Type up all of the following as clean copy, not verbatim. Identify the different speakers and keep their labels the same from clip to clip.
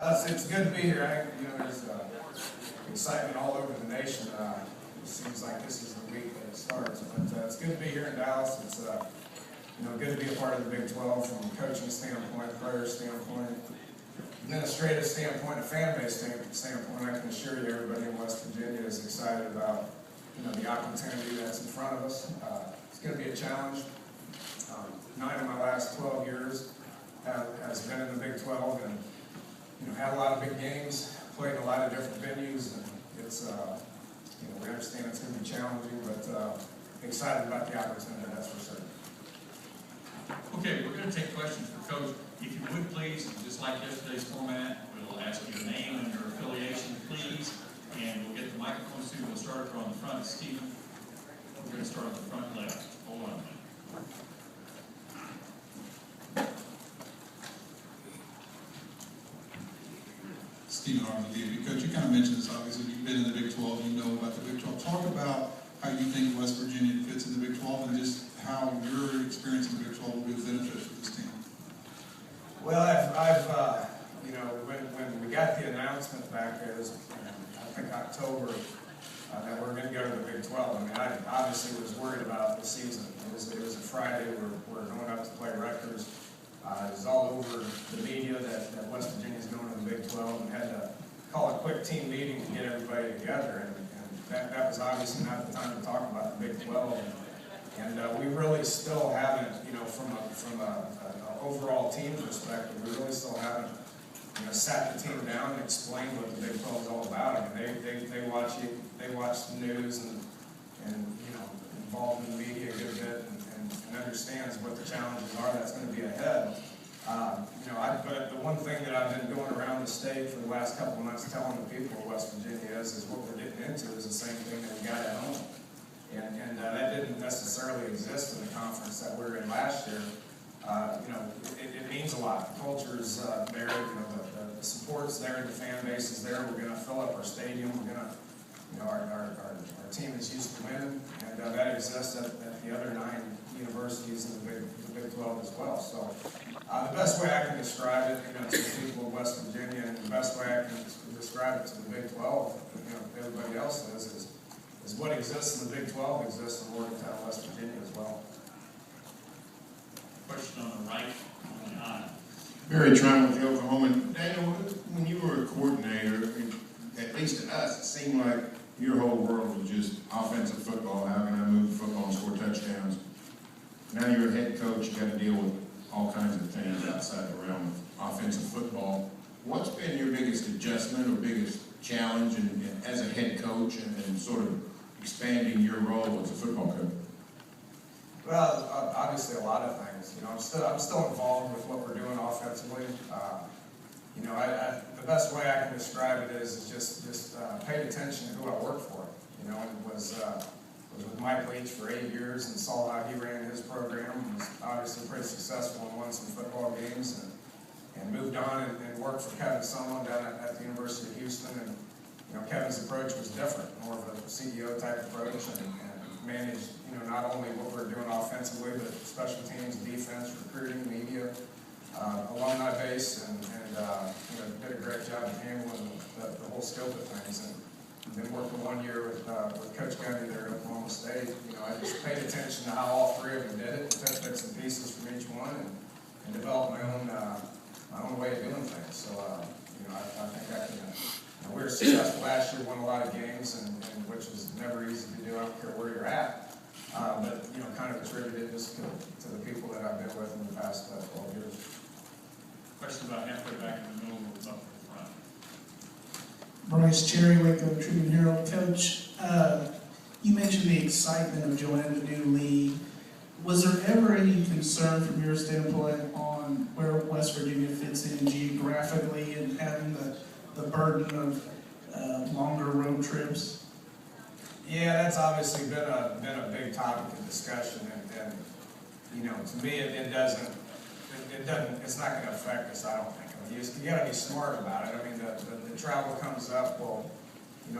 Speaker 1: It's good to be here. There's excitement all over the nation. It seems like this is the week that it starts, but it's good to be here in Dallas. It's good to be a part of the Big 12 from a coaching standpoint, player standpoint, administrative standpoint, a fan base standpoint. I can assure you, everybody in West Virginia is excited about the opportunity that's in front of us. It's going to be a challenge. 9 of my last 12 years has been in the Big 12, and had a lot of big games, played in a lot of different venues, and it's we understand it's going to be challenging, but excited about the opportunity, that's for certain.
Speaker 2: Okay, we're going to take questions for Coach. If you would please, just like yesterday's format, we'll ask your name and your affiliation, please, and we'll get the microphones to you. We'll start from the front. Stephen, we're going to start at the front left. Hold on.
Speaker 3: Stephen Arnold, Coach, you kind of mentioned this, obviously, you've been in the Big 12, you know about the Big 12. Talk about how you think West Virginia fits in the Big 12 and just how your experience in the Big 12 will be a benefit for this team.
Speaker 1: Well, I've when we got the announcement back there, I think October, that we're going to go to the Big 12. I mean, I obviously was worried about the season. It was a Friday. We're going up to play Rutgers. It was all over the media that West Virginia's going to the Big 12, and had to call a quick team meeting to get everybody together. And that was obviously not the time to talk about the Big 12. And we really still haven't, from an overall team perspective, we really still haven't, sat the team down and explained what the Big 12 is all about. I mean, they watch the news and involved in the media a good bit and understands what the challenges are that's going to be ahead. But the one thing that I've been going around the state for the last couple of months telling the people of West Virginia is what we're getting into is the same thing that we got at home. And that didn't necessarily exist in the conference that we were in last year. It means a lot. The culture is there. The support's there. The fan base is there. We're going to fill up our stadium. We're going to, our team is used to winning, and that exists at the other 9 universities in the Big 12 as well. So the best way I can describe it, to the people of West Virginia, and the best way I can describe it to the Big 12, everybody else is what exists in the Big 12 exists in Morgantown, West Virginia as well.
Speaker 2: Question on the right, on the aisle.
Speaker 4: Barry Tron with the Oklahoman. Daniel, when you were a coordinator, at least to us, it seemed like your whole world was just offensive football. How can I move the football and score touchdowns? Now you're a head coach, you got to deal with all kinds of things outside the realm of offensive football. What's been your biggest adjustment or biggest challenge as a head coach and sort of expanding your role as a football coach?
Speaker 1: Well, obviously a lot of things. I'm still involved with what we're doing offensively. The best way I can describe it is just paid attention to who I work for. And was with Mike Leach for 8 years and saw how he ran his program. Was obviously pretty successful and won some football games, and moved on and worked for Kevin Sumlin down at the University of Houston. And Kevin's approach was different, more of a CEO type approach, and managed not only what we're doing offensively, but special teams, defense, recruiting, media, alumni base, and did a great job of handling the whole scope of things. And then working 1 year with Coach Gundy there at Oklahoma State, I just paid attention to how all 3 of them did it, took bits and pieces from each one, and developed my own way of doing things. So I think I can. We were successful last year, won a lot of games, and which is never easy to do. I don't care where you're at, but kind of attributed this to the people that I've been with in the past 12 years.
Speaker 2: Question about halfway back in the middle of the front.
Speaker 5: Bryce Cherry, Waco Tribune Herald. Coach, you mentioned the excitement of joining the new league. Was there ever any concern from your standpoint on where West Virginia fits in geographically and having the burden of longer road trips?
Speaker 1: Yeah, that's obviously been a big topic of discussion, and to me it's not going to affect us. I don't think. I mean, you got to be smart about it. I mean, the travel comes up. Well,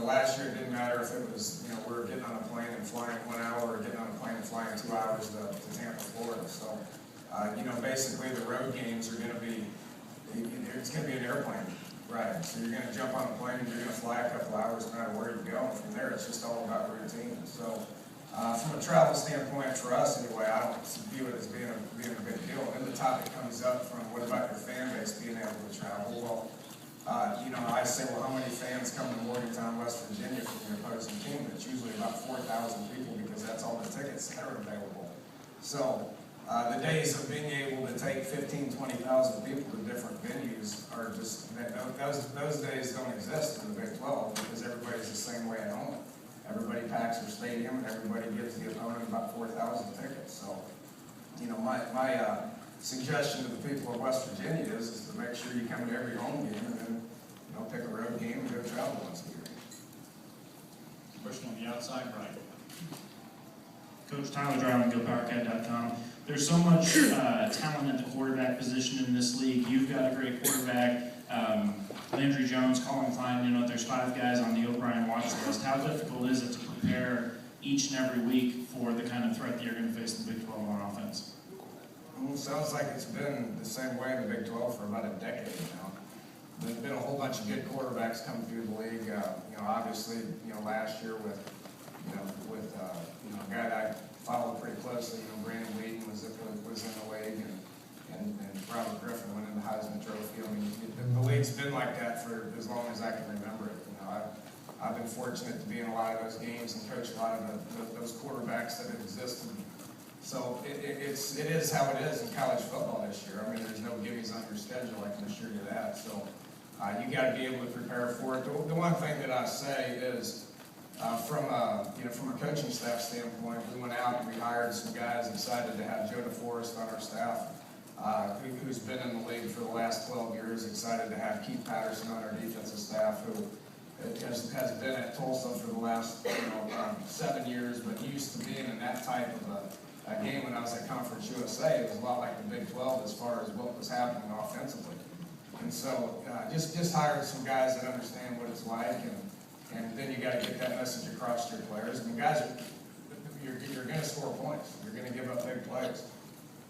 Speaker 1: last year it didn't matter if it was we were getting on a plane and flying 1 hour, or getting on a plane and flying 2 hours to Tampa, Florida. So basically the road games are going to be it's going to be an airplane ride. Right, so you're gonna jump on a plane, and you're gonna fly a couple hours no matter where you go, and from there, it's just all about routine. So, from a travel standpoint, for us anyway, I don't view it as being a big deal. Then the topic comes up from, what about your fan base being able to travel? Well, you know, I say, well, how many fans come to Morgantown, West Virginia from the opposing team? It's usually about 4,000 people, because that's all the tickets that are available. So, the days of being able to take 15,000, 20,000 people to different venues are just, those days don't exist in the Big 12, because everybody's the same way at home. Everybody packs their stadium, and everybody gives the opponent about 4,000 tickets. So, you know, my suggestion to the people of West Virginia is to make sure you come to every home game, and then, you know, pick a road game and go travel once a year.
Speaker 2: Question on the outside, right?
Speaker 6: Coach Tyler Dryland, GoPowerCat.com. There's so much talent at the quarterback position in this league. You've got a great quarterback. Landry Jones, Colin Klein, you know, there's 5 guys on the O'Brien watch list. How difficult is it to prepare each and every week for the kind of threat that you're going to face in the Big 12 on offense?
Speaker 1: Well, it sounds like it's been the same way in the Big 12 for about a decade now. There's been a whole bunch of good quarterbacks come through the league. You know, obviously, you know, last year with a guy that I followed pretty closely, you know, Brandon Wheaton was in the league, and Robert Griffin went in the Heisman Trophy. I mean, the league's been like that for as long as I can remember it. You know, I've been fortunate to be in a lot of those games and coach a lot of those quarterbacks that have existed. So it is how it is in college football this year. I mean, there's no gimmies on your schedule, I can assure you that. So you got to be able to prepare for it. The one thing that I say is, from a coaching staff standpoint, we went out and we hired some guys, excited to have Joe DeForest on our staff, who's been in the league for the last 12 years, excited to have Keith Patterson on our defensive staff, who has been at Tulsa for the last 7 years, but used to being in that type of a game when I was at Conference USA. It was a lot like the Big 12 as far as what was happening offensively. And so just hired some guys that understand what it's like, and then you got to get that message across to your players. I mean, guys, you're going to score points. You're going to give up big plays.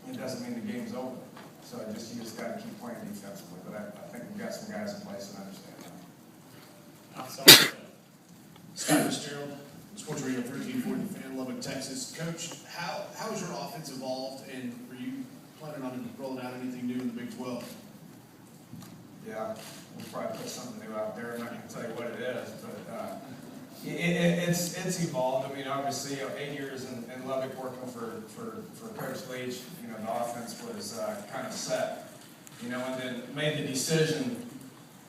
Speaker 1: It doesn't mean the game's over. So you just got to keep playing defensively. But I think we've got some guys in place that understand that.
Speaker 2: Outside.
Speaker 7: Scott Fitzgerald, Sports Radio 1340 Fan, Lubbock, Texas. Coach, how has your offense evolved, and are you planning on rolling out anything new in the Big 12?
Speaker 1: Yeah, we'll probably put something new out there. I'm not going to tell you what it is, but it's evolved. I mean, obviously, 8 years in Lubbock working for Coach Leach, you know, the offense was kind of set, you know, and then made the decision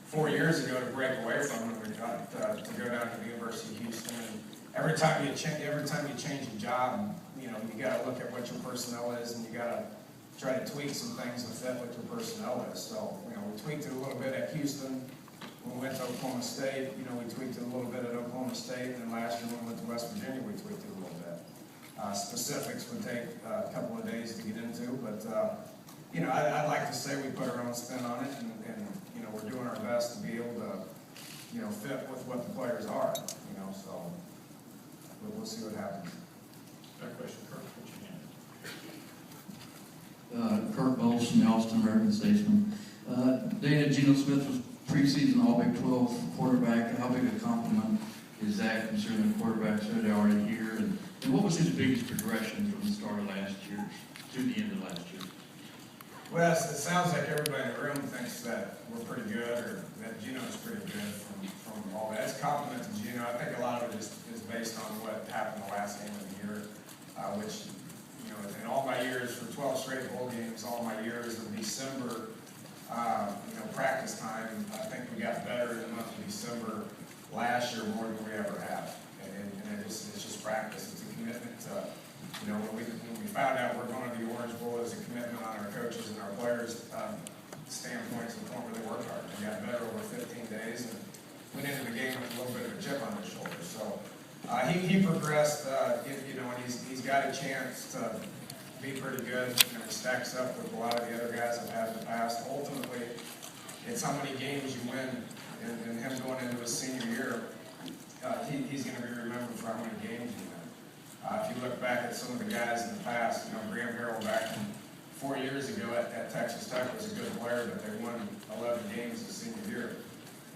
Speaker 1: 4 years ago to break away from it. We got to go down to the University of Houston. And every time you change a job, you know, you got to look at what your personnel is, and you got to try to tweak some things to fit what your personnel is. So, you know, we tweaked it a little bit at Houston. When we went to Oklahoma State, you know, we tweaked it a little bit at Oklahoma State, and then last year when we went to West Virginia, we tweaked it a little bit. Specifics would take a couple of days to get into, but, you know, I'd like to say we put our own spin on it, and you know, we're doing our best to be able to, you know, fit with what the players are, you know, so we'll see what happens.
Speaker 2: That question, Kirk, what you have?
Speaker 8: Kurt Bowles from the Austin American Statesman. Dana, Geno Smith was preseason All Big 12 quarterback. How big a compliment is that, considering the quarterbacks that are already here? And what was his biggest progression from the start of last year to the end of last year?
Speaker 1: Well, it sounds like everybody in the room thinks that we're pretty good, or that Geno's pretty good from all that. It's a compliment to Geno. I think a lot of it is based on what happened the last game of the year, which, you know, in all my years, for 12 straight bowl games, all my years of December, you know, practice time, I think we got better in the month of December last year more than we ever have. And it's just practice. It's a commitment to, you know, when we found out we're going to the Orange Bowl, as a commitment on our coaches and our players' standpoint, to the point where they worked hard. They got better over 15 days and went into the game with a little bit of a chip on his shoulder. So he progressed, you know, and he's got a chance to be pretty good. You know, he stacks up with a lot of the other guys I've had in the past. Ultimately, it's how many games you win, and him going into his senior year, he's going to be remembered for how many games you win. If you look back at some of the guys in the past, you know, Graham Harrell back 4 years ago at Texas Tech was a good player, but they won 11 games his senior year.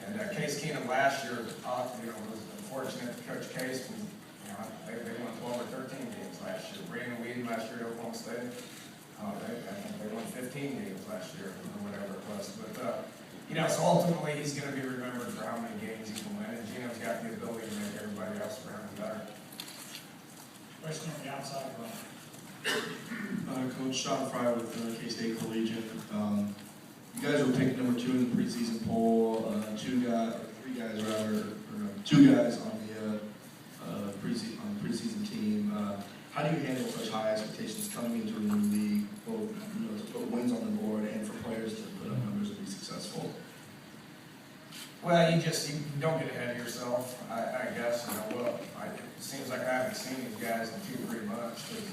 Speaker 1: And Case Keenum last year, was unfortunate. Coach Case, they won 12 or 13 games last year. Brandon Weeden last year at Oklahoma State, I think they won 15 games last year or whatever it was. But so ultimately he's going to be remembered for how many games he can win. And Gino's got the ability to make everybody else around him better.
Speaker 2: Question on the outside line.
Speaker 9: Coach Sean Fry with K-State Collegiate. You guys were picked number 2 in the preseason poll. 2 guys on the preseason team. How do you handle such high expectations coming into a new league, both to put wins on the board and for players to put up numbers and be successful?
Speaker 1: Well, you don't get ahead of yourself, I guess. It seems like I haven't seen these guys in 2-3 months because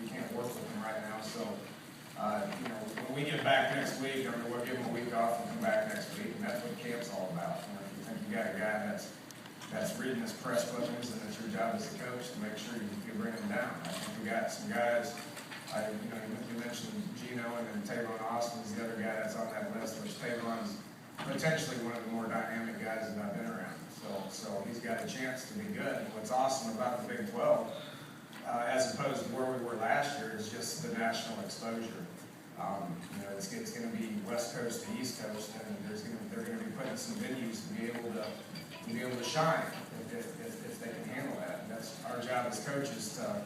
Speaker 1: we can't work with them right now. So, when we get back next week, we'll give them a week off and come back next week, and that's what camp's all about. If you think you got a guy that's reading his press clippings, and it's your job as a coach to make sure you bring him down. I think we got some guys. You mentioned Gino, and then Tavon Austin's the other guy that's on that list, which Tavon's potentially one of the more dynamic guys that I've been around. So he's got a chance to be good. And what's awesome about the Big 12, as opposed to where we were last year, is just the national exposure. It's going to be West Coast to East Coast, and they're going to be putting some venues to be able to shine if they can handle that. And that's our job as coaches to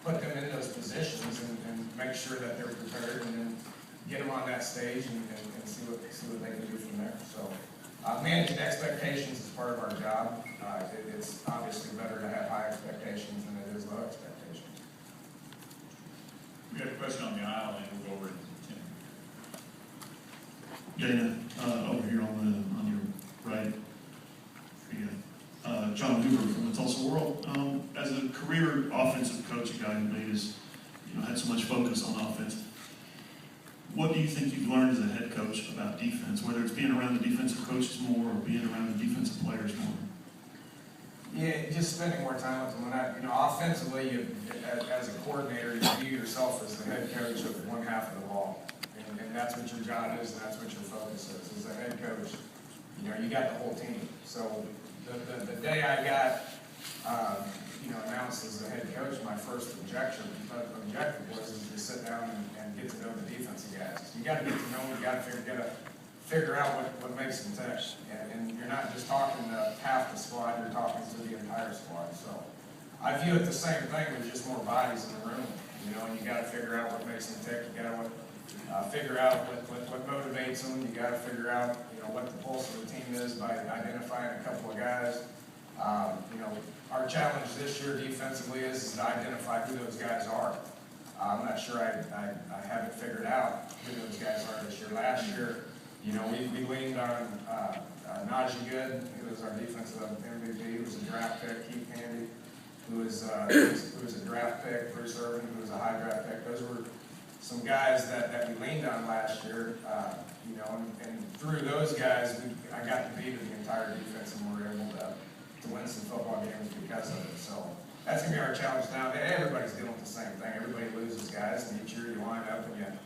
Speaker 1: put them in those positions and make sure that they're prepared, and then get them on that stage and see what they can do from there. So managing expectations is part of our job. It's obviously better to have high expectations than it is low expectations.
Speaker 2: We have a question on the aisle, and we'll go over to Tim.
Speaker 10: Dana, over here on your right. John Hoover from the Tulsa World. As a career offensive coach, a guy who had so much focus on offense, what do you think you've learned as a head coach about defense, whether it's being around the defensive coaches more or being around the defensive players more?
Speaker 1: Yeah, just spending more time with them. Offensively, as a coordinator, you view yourself as the head coach of one half of the ball, and that's what your job is, and that's what your focus is. As a head coach, you got the whole team. So the day I got announced as the head coach, my first objective was to sit down and get to know the defensive guys. You got to get to know them. You got to figure out what makes them tick. And you're not just talking to half the squad, you're talking to the entire squad. So I view it the same thing with just more bodies in the room, and you got to figure out what makes them tick. You got to figure out what motivates them. You got to figure out, what the pulse of the team is by identifying a couple of guys. Our challenge this year defensively is to identify who those guys are. I'm not sure I have it figured out who those guys are this year. Last year, we leaned on Najee Good, who was our defensive MVP, who was a draft pick, Keith Handy, who was a draft pick, Bruce Irvin, who was a high draft pick. Those were some guys that we leaned on last year, and through those guys, I got the beat of the entire defense, and we were able to win some football games because of it. So that's going to be our challenge now. Everybody's dealing with the same thing. Everybody loses guys, and each year you line up and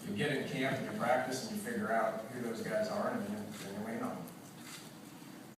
Speaker 1: you get in camp and you practice and you figure out who those guys are, and you lean on them.